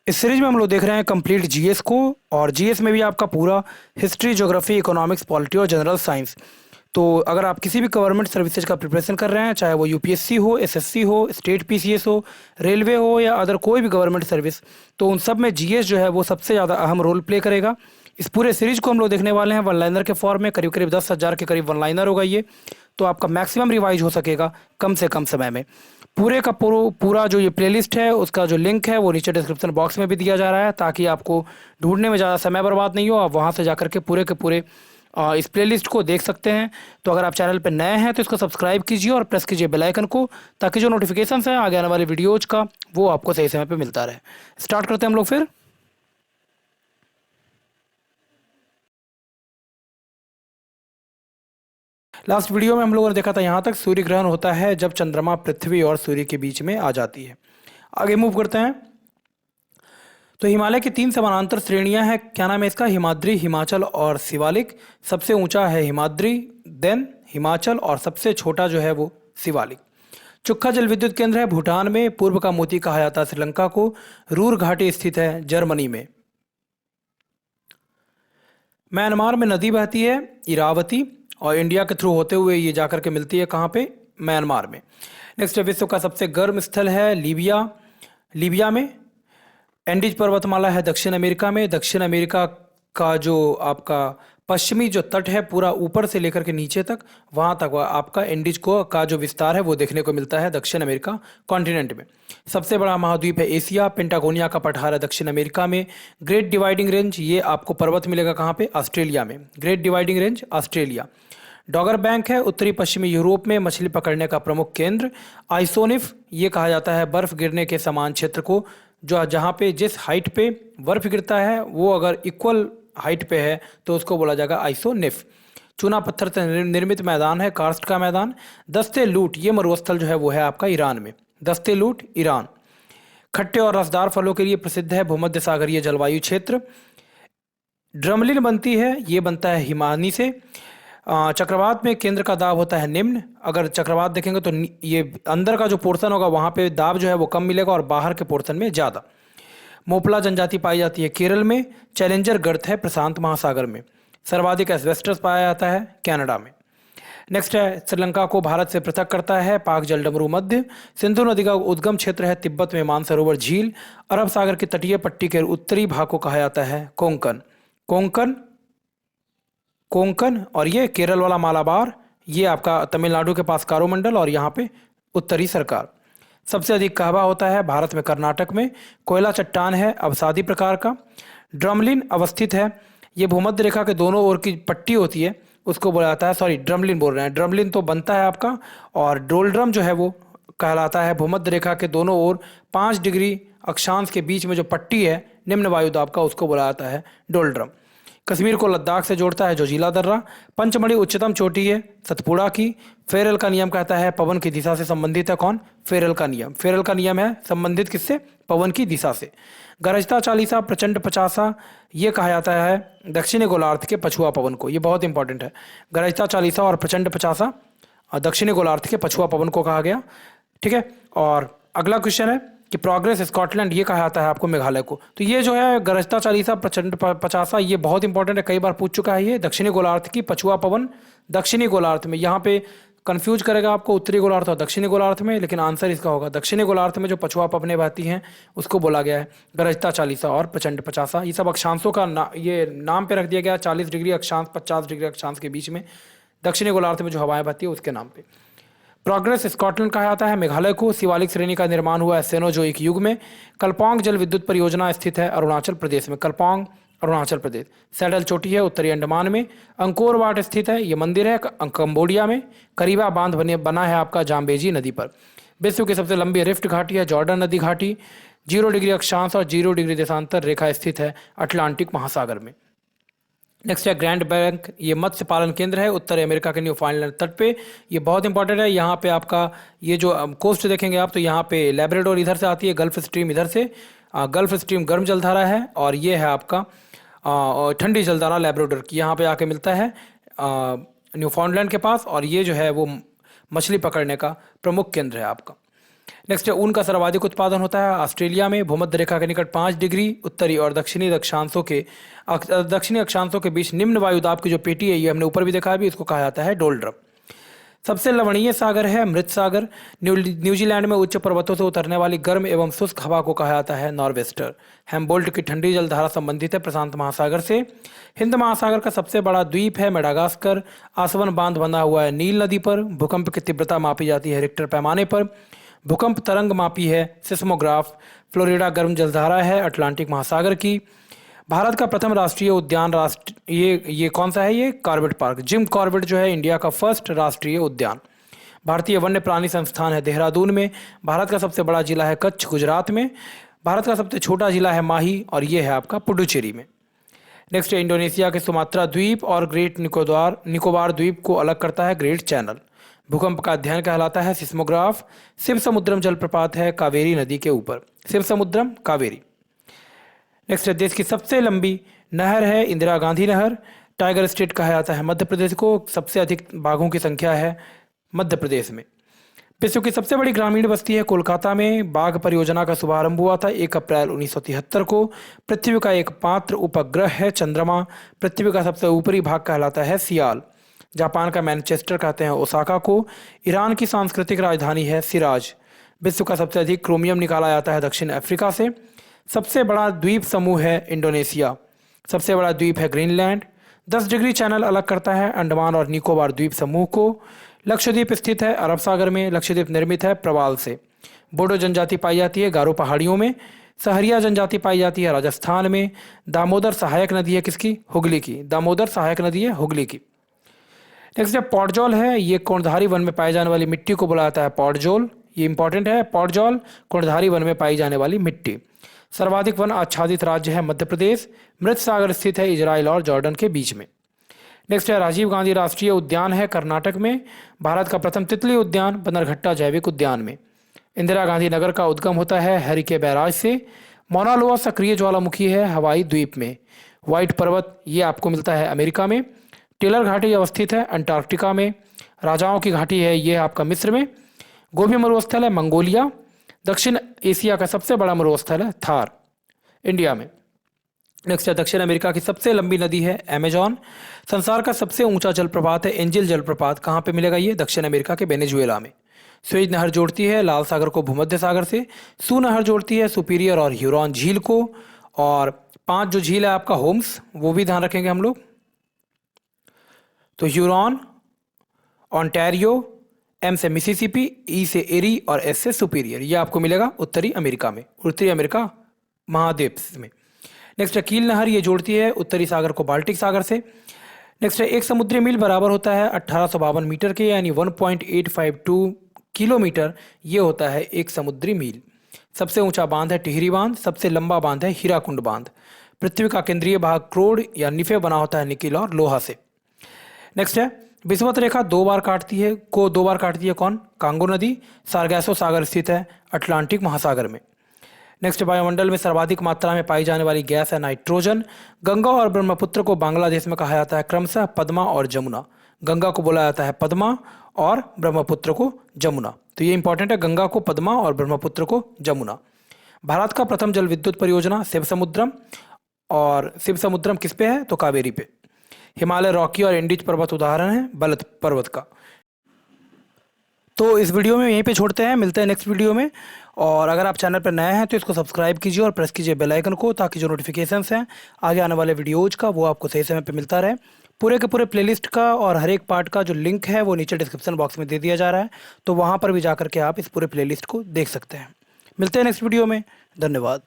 इस सीरीज में हम लोग देख रहे हैं कंप्लीट जीएस को। और जीएस में भी आपका पूरा हिस्ट्री, ज्योग्राफी, इकोनॉमिक्स, पॉलिटी और जनरल साइंस। तो अगर आप किसी भी गवर्नमेंट सर्विसेज का प्रिपरेशन कर रहे हैं, चाहे वो यूपीएससी हो, एसएससी हो, स्टेट पीसीएस हो, रेलवे हो या अदर कोई भी गवर्नमेंट सर्विस, तो उन सब में जीएस जो है वो सबसे ज़्यादा अहम रोल प्ले करेगा। इस पूरे सीरीज को हम लोग देखने वाले हैं वन लाइनर के फॉर्म में। करीब करीब 10,000 के करीब वन लाइनर होगा ये। तो आपका मैक्सिमम रिवाइज हो सकेगा कम से कम समय में। पूरे का पूरा जो ये प्लेलिस्ट है उसका जो लिंक है वो नीचे डिस्क्रिप्शन बॉक्स में भी दिया जा रहा है, ताकि आपको ढूंढने में ज़्यादा समय बर्बाद नहीं हो। आप वहाँ से जाकर के पूरे के पूरे इस प्लेलिस्ट को देख सकते हैं। तो अगर आप चैनल पर नए हैं तो इसको सब्सक्राइब कीजिए और प्रेस कीजिए बेल आइकन को, ताकि जो नोटिफिकेशन है आगे आने वाले वीडियोज़ का वो आपको सही समय पर मिलता रहे। स्टार्ट करते हैं हम लोग फिर। लास्ट वीडियो में हम लोगों ने देखा था यहाँ तक सूर्य ग्रहण होता है जब चंद्रमा पृथ्वी और सूर्य के बीच में आ जाती है। आगे मूव करते हैं। तो हिमालय की 3 समानांतर श्रेणियां हैं। क्या नाम है इसका? हिमाद्री, हिमाचल और शिवालिक। सबसे ऊंचा है हिमाद्री, देन हिमाचल, और सबसे छोटा जो है वो शिवालिक। चुक्खा जल विद्युत केंद्र है भूटान में। पूर्व का मोती कहा जाता है श्रीलंका को। रूर घाटी स्थित है जर्मनी में। म्यांमार में नदी बहती है इरावती, और इंडिया के थ्रू होते हुए ये जाकर के मिलती है कहाँ पे? म्यांमार में। नेक्स्ट, विश्व का सबसे गर्म स्थल है लीबिया, लीबिया में। एंडीज पर्वतमाला है दक्षिण अमेरिका में। दक्षिण अमेरिका का जो आपका पश्चिमी जो तट है पूरा ऊपर से लेकर के नीचे तक, वहाँ तक आपका एंडीज को का जो विस्तार है वो देखने को मिलता है दक्षिण अमेरिका कॉन्टिनेंट में। सबसे बड़ा महाद्वीप है एशिया। पेंटागोनिया का पठार है दक्षिण अमेरिका में। ग्रेट डिवाइडिंग रेंज, ये आपको पर्वत मिलेगा कहाँ पे? ऑस्ट्रेलिया में। Great dividing range Australia. Dogger bank है उत्तरी पश्चिमी यूरोप में, मछली पकड़ने का प्रमुख केंद्र। आइसोनिफ, ये कहा जाता है बर्फ गिरने के समान क्षेत्र को, जो जहाँ पे जिस हाइट पे बर्फ गिरता है वो अगर इक्वल हाइट पे है तो उसको बोला जाएगा आइसोनिफ। चूना पत्थर से निर्मित मैदान है कार्स्ट का मैदान। दस्ते लूट, ये मरुस्थल जो है वो है आपका ईरान में। दस्ते लूट ईरान। खट्टे और रसदार फलों के लिए प्रसिद्ध है भूमध्य सागरीय जलवायु क्षेत्र। ड्रमलिन बनती है, ये बनता है हिमानी से। चक्रवात में केंद्र का दाब होता है निम्न। अगर चक्रवात देखेंगे तो ये अंदर का जो पोर्शन होगा वहाँ पे दाब जो है वो कम मिलेगा और बाहर के पोर्शन में ज़्यादा। मोपला जनजाति पाई जाती है केरल में। चैलेंजर गर्त है प्रशांत महासागर में। सर्वाधिक एस्बेस्टस पाया जाता है कनाडा में। नेक्स्ट है, श्रीलंका को भारत से पृथक करता है पाक जलडमरू मध्य। सिंधु नदी का उद्गम क्षेत्र है तिब्बत में मानसरोवर झील। अरब सागर की तटीय पट्टी के उत्तरी भाग को कहा जाता है कोंकण। कोंकण, कोंकण। और ये केरल वाला मालाबार, ये आपका तमिलनाडु के पास कारोमंडल, और यहाँ पे उत्तरी सरकार। सबसे अधिक कहवा होता है भारत में कर्नाटक में। कोयला चट्टान है अवसादी प्रकार का। ड्रमलिन अवस्थित है, ये भूमध्य रेखा के दोनों ओर की पट्टी होती है उसको बोला जाता है, सॉरी ड्रमलिन बोल रहे हैं, ड्रमलिन तो बनता है आपका। और डोलड्रम जो है वो कहलाता है भूमध्य रेखा के दोनों ओर 5 डिग्री अक्षांश के बीच में जो पट्टी है निम्न वायुदाब का, उसको बोला जाता है डोलड्रम। कश्मीर को लद्दाख से जोड़ता है जोजिला दर्रा। पंचमढ़ी उच्चतम चोटी है सतपुड़ा की। फेरल का नियम कहता है पवन की दिशा से संबंधित है कौन? फेरल का नियम। फेरल का नियम है संबंधित किससे? पवन की दिशा से। गरजता चालीसा, प्रचंड पचासा, ये कहा जाता है दक्षिणी गोलार्ध के पछुआ पवन को। ये बहुत इंपॉर्टेंट है। गरजता चालीसा और प्रचंड पचासा दक्षिणी गोलार्ध के पछुआ पवन को कहा गया। ठीक है। और अगला क्वेश्चन है कि प्रोग्रेस स्कॉटलैंड, ये कहा जाता है आपको मेघालय को। तो ये जो है गरजता चालीसा, प्रचंड पचासा, ये बहुत इंपॉर्टेंट है, कई बार पूछ चुका है ये। दक्षिणी गोलार्ध की पछुआ पवन दक्षिणी गोलार्ध में, यहाँ पे कंफ्यूज करेगा आपको उत्तरी गोलार्ध और दक्षिणी गोलार्ध में, लेकिन आंसर इसका होगा दक्षिणी गोलार्ध में जो पछुआ पवनें बहती हैं उसको बोला गया है गरजता चालीसा और प्रचंड पचासा। ये सब अक्षांशों का ये नाम पे रख दिया गया 40 डिग्री अक्षांश 50 डिग्री अक्षांश के बीच में दक्षिणी गोलार्ध में जो हवाएं बहती है उसके नाम पे। प्रोग्रेस स्कॉटलैंड कहा जाता है मेघालय को। शिवालिक श्रेणी का निर्माण हुआ है सेनोजोइक युग में। कल्पांग जल विद्युत परियोजना स्थित है अरुणाचल प्रदेश में। कल्पांग अरुणाचल प्रदेश। सैडल चोटी है उत्तरी अंडमान में। अंकोर वाट स्थित है, ये मंदिर है कंबोडिया में। करीबा बांध बना है आपका जाम्बेजी नदी पर। विश्व की सबसे लंबी रिफ्ट घाटी है जॉर्डन नदी घाटी। 0 डिग्री अक्षांश और 0 डिग्री देशांतर रेखा स्थित है अटलांटिक महासागर में। नेक्स्ट है ग्रैंड बैंक, ये मत्स्य पालन केंद्र है उत्तर अमेरिका के न्यूफाउंडलैंड तट पे। ये बहुत इंपॉर्टेंट है। यहाँ पे आपका ये जो कोस्ट देखेंगे आप तो यहाँ पे लेब्राडोर इधर से आती है, गल्फ स्ट्रीम इधर से। गल्फ स्ट्रीम गर्म जलधारा है और ये है आपका ठंडी जलधारा लेब्राडोर की, यहाँ पे आके मिलता है न्यूफाउंडलैंड के पास। और ये जो है वो मछली पकड़ने का प्रमुख केंद्र है आपका। नेक्स्ट है ऊन का सर्वाधिक उत्पादन होता है ऑस्ट्रेलिया में, भूमध्य रेखा के निकट 5 डिग्री उत्तरी और दक्षिणी अक्षांशों के बीच निम्न वायुदाब की जो पेटी है, ये हमने ऊपर भी देखा है, इसको कहा जाता है डोल्ड्रम। सबसे लवणीय सागर है मृत सागर। न्यूजीलैंड में उच्च पर्वतों से उतरने वाली गर्म एवं शुष्क हवा को कहा जाता है नॉर्वेस्टर। हेम्बोल्ट की ठंडी जलधारा संबंधित है प्रशांत महासागर से। हिंद महासागर का सबसे बड़ा द्वीप है मेडागास्कर। आसवन बांध बना हुआ है नील नदी पर। भूकंप की तीव्रता मापी जाती है रिक्टर पैमाने पर। भूकंप तरंग मापी है सिस्मोग्राफ। फ्लोरिडा गर्म जलधारा है अटलांटिक महासागर की। भारत का प्रथम राष्ट्रीय उद्यान ये कौन सा है? ये कॉर्बेट पार्क। जिम कॉर्बेट जो है इंडिया का फर्स्ट राष्ट्रीय उद्यान। भारतीय वन्य प्राणी संस्थान है देहरादून में। भारत का सबसे बड़ा जिला है कच्छ गुजरात में। भारत का सबसे छोटा जिला है माही और ये है आपका पुडुचेरी में। नेक्स्ट है इंडोनेशिया के सुमात्रा द्वीप और ग्रेट निकोबार द्वीप को अलग करता है ग्रेट चैनल। भूकंप का अध्ययन कहलाता है सिस्मोग्राफ। शिव समुद्रम जलप्रपात है कावेरी नदी के ऊपर। शिव समुद्रम कावेरी। नेक्स्ट है देश की सबसे लंबी नहर है इंदिरा गांधी नहर। टाइगर स्टेट कहा जाता है मध्य प्रदेश को। सबसे अधिक बाघों की संख्या है मध्य प्रदेश में। विश्व की सबसे बड़ी ग्रामीण बस्ती है कोलकाता में। बाघ परियोजना का शुभारंभ हुआ था 1 अप्रैल 1973 को। पृथ्वी का एकमात्र उपग्रह है चंद्रमा। पृथ्वी का सबसे ऊपरी भाग कहलाता है सियाल। जापान का मैनचेस्टर कहते हैं ओसाका को। ईरान की सांस्कृतिक राजधानी है सिराज। विश्व का सबसे अधिक क्रोमियम निकाला जाता है दक्षिण अफ्रीका से। सबसे बड़ा द्वीप समूह है इंडोनेशिया। सबसे बड़ा द्वीप है ग्रीनलैंड। 10 डिग्री चैनल अलग करता है अंडमान और निकोबार द्वीप समूह को। लक्षद्वीप स्थित है अरब सागर में। लक्षद्वीप निर्मित है प्रवाल से। बोडो जनजाति पाई जाती है गारो पहाड़ियों में। सहरिया जनजाति पाई जाती है राजस्थान में। दामोदर सहायक नदी है किसकी? हुगली की। दामोदर सहायक नदी है हुगली की। नेक्स्ट है पॉडजोल है। ये कोणधारी वन में पाई जाने वाली मिट्टी को बोला जाता है पॉडजोल। ये इंपॉर्टेंट है। पॉडजोल कोणधारी वन में पाई जाने वाली मिट्टी। सर्वाधिक वन आच्छादित राज्य है मध्य प्रदेश। मृत सागर स्थित है इजराइल और जॉर्डन के बीच में। नेक्स्ट है राजीव गांधी राष्ट्रीय उद्यान है कर्नाटक में। भारत का प्रथम तितली उद्यान बनरघट्टा जैविक उद्यान में। इंदिरा गांधी नगर का उद्गम होता है हरिके बैराज से। मौना लोआ सक्रिय ज्वालामुखी है हवाई द्वीप में। व्हाइट पर्वत ये आपको मिलता है अमेरिका में। टेलर घाटी अवस्थित है अंटार्कटिका में। राजाओं की घाटी है ये आपका मिस्र में। गोबी मरुस्थल है मंगोलिया। दक्षिण एशिया का सबसे बड़ा मरुस्थल है थार इंडिया में। नेक्स्ट है दक्षिण अमेरिका की सबसे लंबी नदी है अमेजॉन। संसार का सबसे ऊंचा जलप्रपात है एंजिल जलप्रपात। कहाँ पे मिलेगा ये? दक्षिण अमेरिका के वेनेजुएला में। स्वेज नहर जोड़ती है लाल सागर को भूमध्य सागर से। सू नहर जोड़ती है सुपीरियर और ह्यूरॉन झील को। और 5 जो झील है आपका होम्स, वो भी ध्यान रखेंगे हम लोग। तो ह्यूरॉन, ऑन्टेरियो, एम से मिसिसिपी, ई से एरी और एस से सुपीरियर, ये आपको मिलेगा उत्तरी अमेरिका में, उत्तरी अमेरिका महाद्वीप में। नेक्स्ट है कील नहर, ये जोड़ती है उत्तरी सागर को बाल्टिक सागर से। नेक्स्ट है 1 समुद्री मील बराबर होता है 1852 मीटर के, यानी 1.852 किलोमीटर ये होता है 1 समुद्री मील। सबसे ऊंचा बांध है टिहरी बांध। सबसे लंबा बांध है हीराकुंड बांध। पृथ्वी का केंद्रीय भाग क्रोड या निफे बना होता है निकिल और लोहा से। नेक्स्ट है विषुवत रेखा 2 बार काटती है कौन? कांगो नदी। सारगैसो सागर स्थित है अटलांटिक महासागर में। नेक्स्ट वायुमंडल में सर्वाधिक मात्रा में पाई जाने वाली गैस है नाइट्रोजन। गंगा और ब्रह्मपुत्र को बांग्लादेश में कहा जाता है क्रमशः पद्मा और जमुना। गंगा को बोला जाता है पद्मा और ब्रह्मपुत्र को जमुना। तो ये इंपॉर्टेंट है, गंगा को पद्मा और ब्रह्मपुत्र को जमुना। भारत का प्रथम जल विद्युत परियोजना शिव समुद्रम, और शिव समुद्रम किस पे है? तो कावेरी पे। हिमालय रॉकी और इंडिज पर्वत उदाहरण है बलत पर्वत का। तो इस वीडियो में यहीं पे छोड़ते हैं, मिलते हैं नेक्स्ट वीडियो में। और अगर आप चैनल पर नए हैं तो इसको सब्सक्राइब कीजिए और प्रेस कीजिए बेल आइकन को, ताकि जो नोटिफिकेशंस हैं आगे आने वाले वीडियोज़ का वो आपको सही समय पे मिलता रहे। पूरे के पूरे प्लेलिस्ट का और हर एक पार्ट का जो लिंक है वो नीचे डिस्क्रिप्शन बॉक्स में दे दिया जा रहा है, तो वहाँ पर भी जा करके आप इस पूरे प्लेलिस्ट को देख सकते हैं। मिलते हैं नेक्स्ट वीडियो में। धन्यवाद।